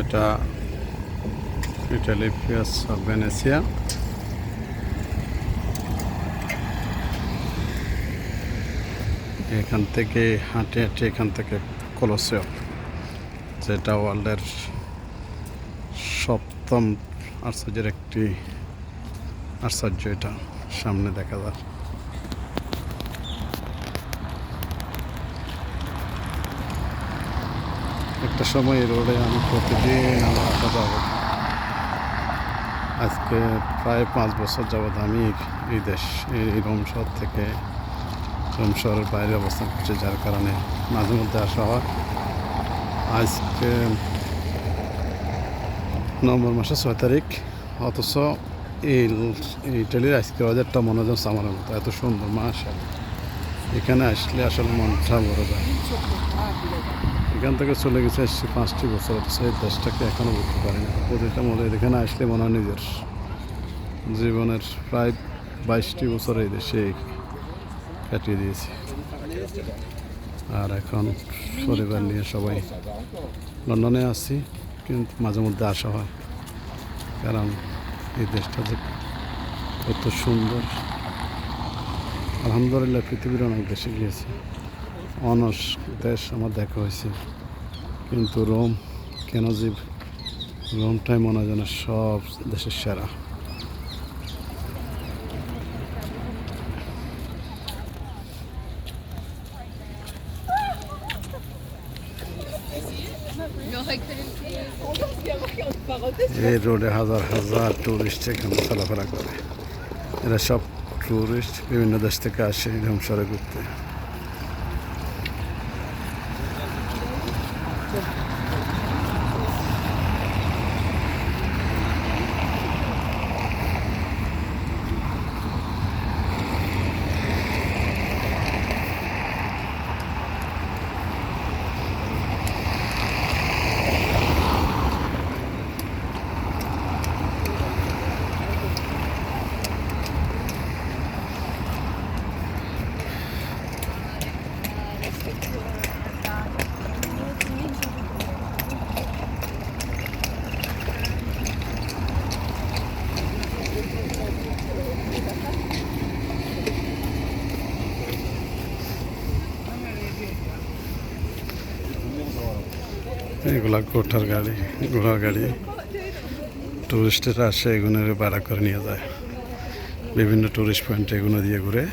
এটা ইটালি পিয়াজ্জা ভেনেসিয়া। এখান থেকে হাঁটে হাঁটে এখান থেকে কলোসিয়াম, যেটা ওয়ার্ল্ডের সপ্তম আশ্চর্যের একটি আশ্চর্য, এটা সামনে দেখা যায়। একটা সময় এই রোডে আমি প্রতিদিন আমার হাঁটা যাব। আজকে প্রায় 5 বছর যাবৎ আমি এই রোম শহর থেকে রোম শহরের বাইরে অবস্থান করছি, যার কারণে মাঝে মধ্যে আসা হয়। আজকে নভেম্বর মাসের 6 তারিখ, অথচ এই ইটালির আজকে ওয়েদারটা মনে হয় সামারের মতো, এত সুন্দর। মাশাআল্লাহ, এখানে আসলে আসলে মনটা ভরে যায়। এখান থেকে চলে গেছে আসছি 5টি বছর, অথচ এই দেশটাকে এখনও বুঝতে পারি না। প্রতিটা মনে এখানে আসলে মনে হয় নিজের জীবনের প্রায় 22টি বছর এই দেশে কাটিয়ে দিয়েছি। আর এখন পরিবার নিয়ে সবাই লন্ডনে আছি, কিন্তু মাঝে মধ্যে আসা হয়, কারণ এই দেশটা যে কত সুন্দর। আলহামদুলিল্লাহ, পৃথিবীর অনেক দেশে গিয়েছি, অনেক দেশ আমার দেখা হয়েছে, কিন্তু রোম কেন যে রোমটাই মনে হয় যেন সব দেশের সেরা। এই রোডে হাজার হাজার টুরিস্ট এখানে চলাফেরা করে। এরা সব টুরিস্ট বিভিন্ন দেশ থেকে আসে রোম শহরে ঘুরতে। এগুলা ঘোড়ার গাড়ি টুরিস্টেরা আসে, এগুলো ভাড়া করে নিয়ে যায় বিভিন্ন টুরিস্ট পয়েন্টে, এগুলো দিয়ে ঘুরে।